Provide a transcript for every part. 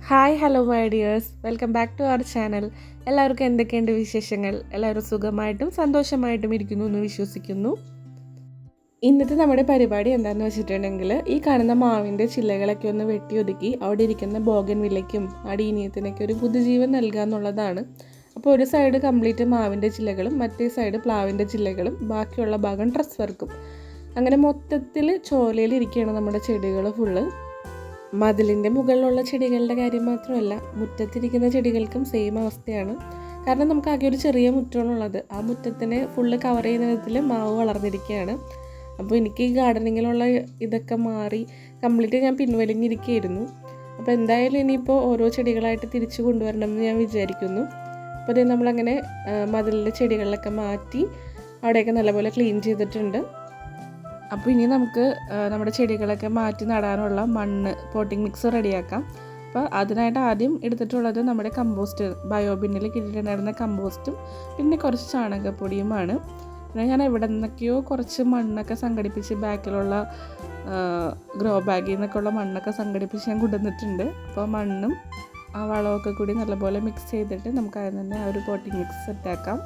Hi hello my dears, welcome back to our channel. എല്ലാവർക്കും എന്തൊക്കെയുണ്ട് വിശേഷങ്ങൾ? എല്ലാവരും സുഖമായിട്ടും സന്തോഷമായിട്ടും ഇരിക്കുന്നു എന്ന് വിശ്വസിക്കുന്നു. ഇന്നത്തെ നമ്മുടെ പരിപാടി എന്താണെന്ന് വെച്ചിട്ടുണ്ടെങ്കിൽ, ഈ കാണുന്ന മാവിൻ്റെ ചില്ലകളൊക്കെ ഒന്ന് വെട്ടിയൊതുക്കി അവിടെ ഇരിക്കുന്ന ബോഗൻവില്ലയ്ക്കും അടീനിയത്തിനൊക്കെ ഒരു പുതുജീവൻ നൽകുക എന്നുള്ളതാണ്. അപ്പോൾ ഒരു സൈഡ് കംപ്ലീറ്റ് മാവിൻ്റെ ചില്ലകളും മറ്റേ സൈഡ് പ്ലാവിൻ്റെ ചില്ലകളും ബാക്കിയുള്ള ഭാഗം ഡ്രസ് വർക്കും. അങ്ങനെ മൊത്തത്തിൽ ചോലയിലിരിക്കുകയാണ് നമ്മുടെ ചെടികൾ ഫുള്ള്. മതിലിൻ്റെ മുകളിലുള്ള ചെടികളുടെ കാര്യം മാത്രമല്ല, മുറ്റത്തിരിക്കുന്ന ചെടികൾക്കും സെയിം അവസ്ഥയാണ്. കാരണം നമുക്ക് ആകെ ഒരു ചെറിയ മുറ്റമാണുള്ളത്. ആ മുറ്റത്തിനെ ഫുള്ള് കവർ ചെയ്യുന്ന വിധത്തിൽ മാവ് വളർന്നിരിക്കുകയാണ്. അപ്പോൾ എനിക്ക് ഈ ഗാർഡനിങ്ങിലുള്ള ഇതൊക്കെ മാറി കംപ്ലീറ്റ് ഞാൻ പിൻവലിഞ്ഞിരിക്കുകയായിരുന്നു. അപ്പോൾ എന്തായാലും ഇനിയിപ്പോൾ ഓരോ ചെടികളായിട്ട് തിരിച്ചു കൊണ്ടുവരണം എന്ന് ഞാൻ വിചാരിക്കുന്നു. അപ്പോൾ ഇത് നമ്മളങ്ങനെ മതിലിൻ്റെ ചെടികളിലൊക്കെ മാറ്റി അവിടെയൊക്കെ നല്ലപോലെ ക്ലീൻ ചെയ്തിട്ടുണ്ട്. അപ്പോൾ ഇനി നമുക്ക് നമ്മുടെ ചെടികളൊക്കെ മാറ്റി നടാനുള്ള മണ്ണ് പോട്ടിംഗ് മിക്സ് റെഡിയാക്കാം. അപ്പോൾ അതിനായിട്ട് ആദ്യം എടുത്തിട്ടുള്ളത് നമ്മുടെ കമ്പോസ്റ്റ്, ബയോബിന്നിൽ കിട്ടിയിട്ടുണ്ടായിരുന്ന കമ്പോസ്റ്റും പിന്നെ കുറച്ച് ചാണകപ്പൊടിയുമാണ്. പിന്നെ ഞാൻ എവിടെ നിന്നൊക്കെയോ കുറച്ച് മണ്ണൊക്കെ സംഘടിപ്പിച്ച് ബാക്കിലുള്ള ഗ്രോ ബാഗിൽ നിന്നൊക്കെയുള്ള മണ്ണൊക്കെ സംഘടിപ്പിച്ച് ഞാൻ കൊണ്ടുവന്നിട്ടുണ്ട്. അപ്പോൾ മണ്ണും ആ വളമൊക്കെ കൂടി നല്ലപോലെ മിക്സ് ചെയ്തിട്ട് നമുക്ക് അതിൽ തന്നെ ആ ഒരു പോട്ടിംഗ് മിക്സ് സെറ്റാക്കാം.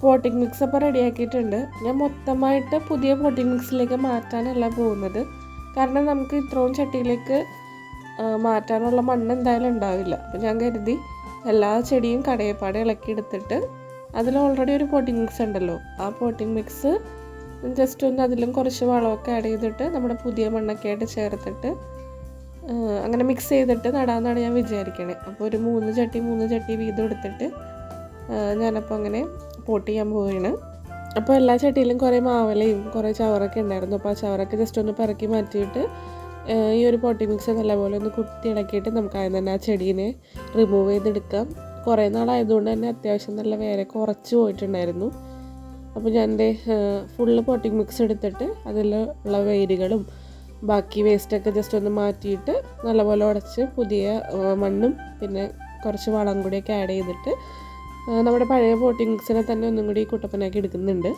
പോട്ടിംഗ് മിക്സ് അപ്പോൾ റെഡിയാക്കിയിട്ടുണ്ട്. ഞാൻ മൊത്തമായിട്ട് പുതിയ പോട്ടിംഗ് മിക്സിലേക്ക് മാറ്റാനല്ല പോകുന്നത്. കാരണം നമുക്ക് ഇത്രയും ചട്ടിയിലേക്ക് മാറ്റാനുള്ള മണ്ണ് എന്തായാലും ഉണ്ടാവില്ല. അപ്പോൾ ഞാൻ കരുതി എല്ലാ ചെടിയും കടയപ്പാടെ ഇളക്കിയെടുത്തിട്ട് അതിൽ ഓൾറെഡി ഒരു പോട്ടിംഗ് മിക്സ് ഉണ്ടല്ലോ, ആ പോട്ടിംഗ് മിക്സ് ജസ്റ്റ് ഒന്ന് അതിലും കുറച്ച് വളമൊക്കെ ആഡ് ചെയ്തിട്ട് നമ്മുടെ പുതിയ മണ്ണൊക്കെ ആയിട്ട് ചേർത്തിട്ട് അങ്ങനെ മിക്സ് ചെയ്തിട്ട് നടാമെന്നാണ് ഞാൻ വിചാരിക്കണത്. അപ്പോൾ ഒരു 3 ചട്ടി വീതം എടുത്തിട്ട് ഞാനപ്പോൾ അങ്ങനെ പോട്ട് ചെയ്യാൻ പോവുകയാണ്. അപ്പോൾ എല്ലാ ചട്ടിയിലും കുറേ മാവലയും കുറേ ചവറൊക്കെ ഉണ്ടായിരുന്നു. അപ്പോൾ ആ ചവറൊക്കെ ജസ്റ്റ് ഒന്ന് പറക്കി മാറ്റിയിട്ട് ഈ ഒരു പോട്ടിംഗ് മിക്സ് നല്ലപോലെ ഒന്ന് കുത്തി ഇളക്കിയിട്ട് നമുക്ക് അതിൽ തന്നെ ആ ചെടീനെ റിമൂവ് ചെയ്തെടുക്കാം. കുറേ നാളായതുകൊണ്ട് തന്നെ അത്യാവശ്യം നല്ല വേരൊക്കെ ഉറച്ച് പോയിട്ടുണ്ടായിരുന്നു. അപ്പോൾ ഞാൻ എൻ്റെ ഫുള്ള് പോട്ടിംഗ് മിക്സ് എടുത്തിട്ട് അതിലുള്ള വേരുകളും ബാക്കി വേസ്റ്റൊക്കെ ജസ്റ്റ് ഒന്ന് മാറ്റിയിട്ട് നല്ലപോലെ ഉടച്ച് പുതിയ മണ്ണും പിന്നെ കുറച്ച് വളം കൂടിയൊക്കെ ആഡ് ചെയ്തിട്ട് നമ്മുടെ പഴയ പോട്ടിംഗ് മിക്സിനെ തന്നെ ഒന്നും കൂടി കുട്ടപ്പനാക്കി എടുക്കുന്നുണ്ട്.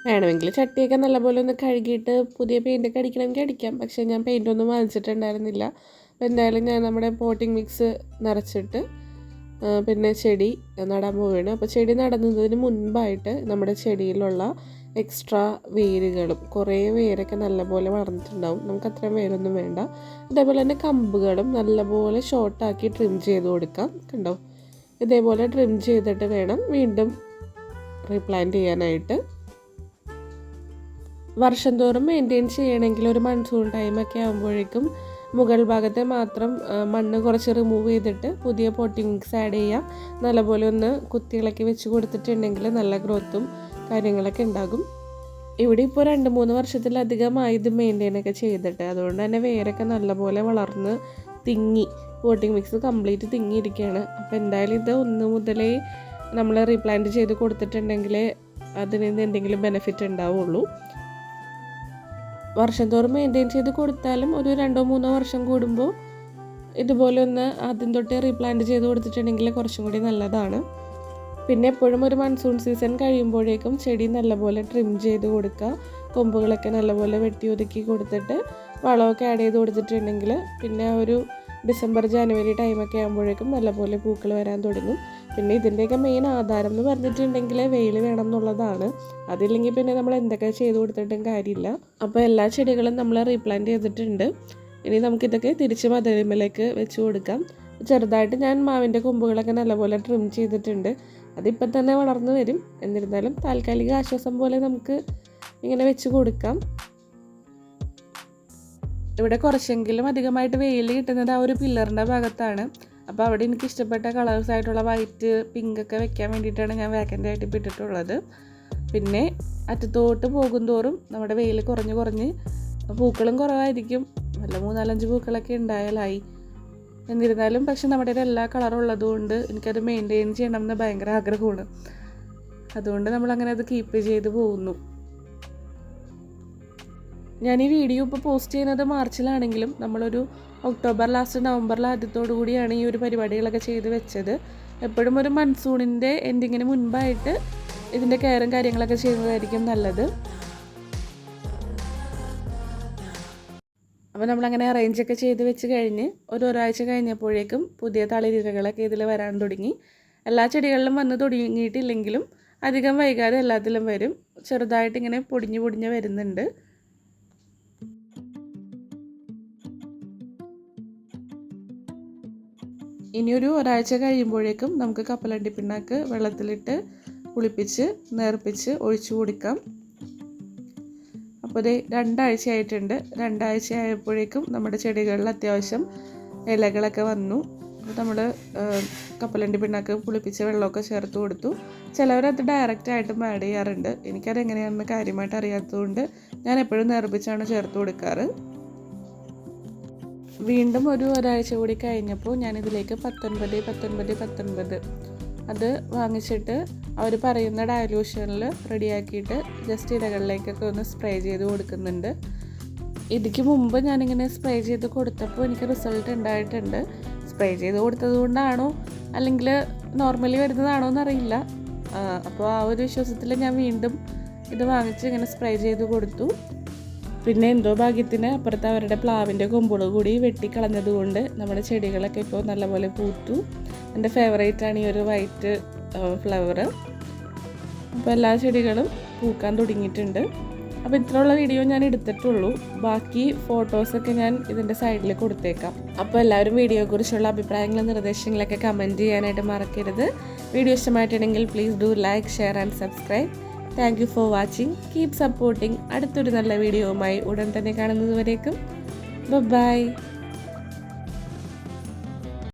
വേണമെങ്കിൽ ചട്ടിയൊക്കെ നല്ലപോലെ ഒന്ന് കഴുകിയിട്ട് പുതിയ പെയിൻറ്റൊക്കെ അടിക്കണമെങ്കിൽ അടിക്കാം. പക്ഷേ ഞാൻ പെയിൻറ്റൊന്നും വാങ്ങിച്ചിട്ടുണ്ടായിരുന്നില്ല. അപ്പോൾ എന്തായാലും ഞാൻ നമ്മുടെ പോട്ടിംഗ് മിക്സ് നിറച്ചിട്ട് പിന്നെ ചെടി നടാൻ പോവുകയാണ്. അപ്പോൾ ചെടി നടുന്നതിന് മുൻപായിട്ട് നമ്മുടെ ചെടിയിലുള്ള എക്സ്ട്രാ വേരുകളും കുറേ വേരൊക്കെ നല്ലപോലെ വളർന്നിട്ടുണ്ടാവും. നമുക്ക് അത്രയും വേരൊന്നും വേണ്ട. അതേപോലെ തന്നെ കമ്പുകളും നല്ലപോലെ ഷോർട്ടാക്കി ട്രിം ചെയ്ത് കൊടുക്കാം. കണ്ടോ, ഇതേപോലെ ട്രിം ചെയ്തിട്ട് വേണം വീണ്ടും റീപ്ലാന്റ് ചെയ്യാനായിട്ട്. വർഷം തോറും മെയിൻറ്റെയിൻ ചെയ്യണമെങ്കിൽ ഒരു മൺസൂൺ ടൈമൊക്കെ ആകുമ്പോഴേക്കും മുകൾ ഭാഗത്തെ മാത്രം മണ്ണ് കുറച്ച് റിമൂവ് ചെയ്തിട്ട് പുതിയ പോട്ടിംഗ് മിക്സ് ആഡ് ചെയ്യാം. നല്ലപോലെ ഒന്ന് കുത്തിയിളക്കി വെച്ച് കൊടുത്തിട്ടുണ്ടെങ്കിൽ നല്ല ഗ്രോത്തും കാര്യങ്ങളൊക്കെ ഉണ്ടാകും. ഇവിടെ ഇപ്പോൾ 2-3 വർഷത്തിലധികമായി ഇത് മെയിൻറ്റെയിൻ ഒക്കെ ചെയ്തിട്ട്, അതുകൊണ്ട് തന്നെ വേരൊക്കെ നല്ലപോലെ വളർന്ന് തിങ്ങി പോട്ടിംഗ് മിക്സ് കംപ്ലീറ്റ് തിങ്ങിയിരിക്കുകയാണ്. അപ്പോൾ എന്തായാലും ഇത് 1 മുതലേ നമ്മൾ റീപ്ലാന്റ് ചെയ്ത് കൊടുത്തിട്ടുണ്ടെങ്കിൽ അതിന് എന്തെങ്കിലും ബെനിഫിറ്റ് ഉണ്ടാവുള്ളൂ. വർഷം തോറും മെയിൻറ്റെയിൻ ചെയ്ത് കൊടുത്താലും ഒരു 2-3 വർഷം കൂടുമ്പോൾ ഇതുപോലെ ഒന്ന് ആദ്യം തൊട്ടേ റീപ്ലാന്റ് ചെയ്ത് കൊടുത്തിട്ടുണ്ടെങ്കിൽ കുറച്ചും കൂടി നല്ലതാണ്. പിന്നെ എപ്പോഴും ഒരു മൺസൂൺ സീസൺ കഴിയുമ്പോഴേക്കും ചെടി നല്ലപോലെ ട്രിം ചെയ്ത് കൊടുക്കുക. കൊമ്പുകളൊക്കെ നല്ലപോലെ വെട്ടി ഒതുക്കി കൊടുത്തിട്ട് വളമൊക്കെ ആഡ് ചെയ്ത് കൊടുത്തിട്ടുണ്ടെങ്കിൽ പിന്നെ ഒരു ഡിസംബർ ജനുവരി ടൈമൊക്കെ ആകുമ്പോഴേക്കും നല്ലപോലെ പൂക്കൾ വരാൻ തുടങ്ങും. പിന്നെ ഇതിൻ്റെയൊക്കെ മെയിൻ ആധാരം എന്ന് പറഞ്ഞിട്ടുണ്ടെങ്കിൽ വെയിൽ വേണം എന്നുള്ളതാണ്. അതില്ലെങ്കിൽ പിന്നെ നമ്മൾ എന്തൊക്കെ ചെയ്ത് കൊടുത്തിട്ടും കാര്യമില്ല. അപ്പോൾ എല്ലാ ചെടികളും നമ്മൾ റീപ്ലാന്റ് ചെയ്തിട്ടുണ്ട്. ഇനി നമുക്കിതൊക്കെ തിരിച്ച് മതിലിലേക്ക് വെച്ച് കൊടുക്കാം. ചെറുതായിട്ട് ഞാൻ മാവിൻ്റെ കൊമ്പുകളൊക്കെ നല്ലപോലെ ട്രിം ചെയ്തിട്ടുണ്ട്. അതിപ്പം തന്നെ വളർന്നു വരും. എന്നിരുന്നാലും താൽക്കാലിക ആശ്വാസം പോലെ നമുക്ക് ഇങ്ങനെ വെച്ച് കൊടുക്കാം. ഇവിടെ കുറച്ചെങ്കിലും അധികമായിട്ട് വെയിൽ കിട്ടുന്നത് ആ ഒരു പില്ലറിൻ്റെ ഭാഗത്താണ്. അപ്പോൾ അവിടെ എനിക്ക് ഇഷ്ടപ്പെട്ട കളേഴ്സായിട്ടുള്ള വൈറ്റ്, പിങ്ക് ഒക്കെ വെക്കാൻ വേണ്ടിയിട്ടാണ് ഞാൻ വേക്കൻ്റ് ആയിട്ട് ഇട്ടിട്ടുള്ളത്. പിന്നെ അറ്റത്തോട്ട് പോകും തോറും നമ്മുടെ വെയിൽ കുറഞ്ഞ് പൂക്കളും കുറവായിരിക്കും. വല്ല 3-4-5 പൂക്കളൊക്കെ ഉണ്ടായാലായി. എന്നിരുന്നാലും പക്ഷെ നമ്മുടെ എല്ലാ കളറും ഉള്ളതുകൊണ്ട് എനിക്കത് മെയിൻറ്റെയിൻ ചെയ്യണമെന്ന് ഭയങ്കര ആഗ്രഹമാണ്. അതുകൊണ്ട് നമ്മളങ്ങനെ അത് കീപ്പ് ചെയ്ത് പോകുന്നു. ഞാൻ ഈ വീഡിയോ ഇപ്പോൾ പോസ്റ്റ് ചെയ്യുന്നത് മാർച്ചിലാണെങ്കിലും നമ്മളൊരു ഒക്ടോബർ ലാസ്റ്റ് നവംബറിൽ ആദ്യത്തോടു കൂടിയാണ് ഈ ഒരു പരിപാടികളൊക്കെ ചെയ്ത് വെച്ചത്. എപ്പോഴും ഒരു മൺസൂണിൻ്റെ എൻഡിങ്ങിന് മുൻപായിട്ട് ഇതിൻ്റെ കെയറും കാര്യങ്ങളൊക്കെ ചെയ്യുന്നതായിരിക്കും നല്ലത്. അപ്പോൾ നമ്മളങ്ങനെ അറേഞ്ചൊക്കെ ചെയ്ത് വെച്ച് കഴിഞ്ഞ് ഒരാഴ്ച കഴിഞ്ഞപ്പോഴേക്കും പുതിയ തളിരിലകളൊക്കെ ഇതിൽ വരാൻ തുടങ്ങി. എല്ലാ ചെടികളിലും വന്ന് തുടങ്ങിയിട്ടില്ലെങ്കിലും അധികം വൈകാതെ എല്ലാത്തിലും വരും. ചെറുതായിട്ട് ഇങ്ങനെ പൊടിഞ്ഞ് വരുന്നുണ്ട്. ഇനിയൊരു ഒരാഴ്ച കഴിയുമ്പോഴേക്കും നമുക്ക് കപ്പലണ്ടി പിണ്ണാക്ക് വെള്ളത്തിലിട്ട് കുളിപ്പിച്ച് നേർപ്പിച്ച് ഒഴിച്ചു കൊടുക്കാം. അപ്പോൾ ഇത് 2 ആഴ്ച ആയിട്ടുണ്ട്. 2 ആഴ്ച ആയപ്പോഴേക്കും നമ്മുടെ ചെടികളിൽ അത്യാവശ്യം ഇലകളൊക്കെ വന്നു. അപ്പോൾ നമ്മൾ കപ്പലണ്ടി പിണ്ണാക്ക് പുളിപ്പിച്ച വെള്ളമൊക്കെ ചേർത്ത് കൊടുത്തു. ചിലവരത് ഡയറക്റ്റായിട്ടും ആഡ് ചെയ്യാറുണ്ട്. എനിക്കതെങ്ങനെയാണെന്ന് കാര്യമായിട്ട് അറിയാത്തതുകൊണ്ട് ഞാൻ എപ്പോഴും നേർപ്പിച്ചാണ് ചേർത്ത് കൊടുക്കാറ്. വീണ്ടും ഒരാഴ്ച കൂടി കഴിഞ്ഞപ്പോൾ ഞാനിതിലേക്ക് 19 അത് വാങ്ങിച്ചിട്ട് അവർ പറയുന്ന ഡയലൂഷനിൽ റെഡിയാക്കിയിട്ട് ജസ്റ്റ് ഇലകളിലേക്കൊക്കെ ഒന്ന് സ്പ്രേ ചെയ്ത് കൊടുക്കുന്നുണ്ട്. ഇതിക്ക് മുമ്പ് ഞാനിങ്ങനെ സ്പ്രേ ചെയ്ത് കൊടുത്തപ്പോൾ എനിക്ക് റിസൾട്ട് ഉണ്ടായിട്ടുണ്ട്. സ്പ്രേ ചെയ്ത് കൊടുത്തത് കൊണ്ടാണോ അല്ലെങ്കിൽ നോർമലി വരുന്നതാണോ എന്നറിയില്ല. അപ്പോൾ ആ ഒരു വിശ്വാസത്തിൽ ഞാൻ വീണ്ടും ഇത് വാങ്ങിച്ച് ഇങ്ങനെ സ്പ്രേ ചെയ്ത് കൊടുത്തു. പിന്നെ എന്തോ ഭാഗ്യത്തിന് അപ്പുറത്ത് അവരുടെ പ്ലാവിൻ്റെ കൊമ്പുകൾ കൂടി വെട്ടിക്കളഞ്ഞത് കൊണ്ട് നമ്മുടെ ചെടികളൊക്കെ ഇപ്പോൾ നല്ലപോലെ പൂത്തു. എൻ്റെ ഫേവറേറ്റാണ് ഈ ഒരു വൈറ്റ് ഫ്ലവർ. അപ്പോൾ എല്ലാ ചെടികളും പൂക്കാൻ തുടങ്ങിയിട്ടുണ്ട്. അപ്പോൾ ഇത്രയുള്ള വീഡിയോ ഞാൻ എടുത്തിട്ടുള്ളൂ. ബാക്കി ഫോട്ടോസൊക്കെ ഞാൻ ഇതിൻ്റെ സൈഡിൽ കൊടുത്തേക്കാം. അപ്പോൾ എല്ലാവരും വീഡിയോയെക്കുറിച്ചുള്ള അഭിപ്രായങ്ങളും നിർദ്ദേശങ്ങളൊക്കെ കമൻറ്റ് ചെയ്യാനായിട്ട് മറക്കരുത്. വീഡിയോ ഇഷ്ടമായിട്ടുണ്ടെങ്കിൽ please do like, share and subscribe. Thank you for watching. Keep supporting. അടുത്തൊരു നല്ല വീഡിയോവുമായി ഉടൻ തന്നെ കാണുന്നതുവരേക്കും ബൈ.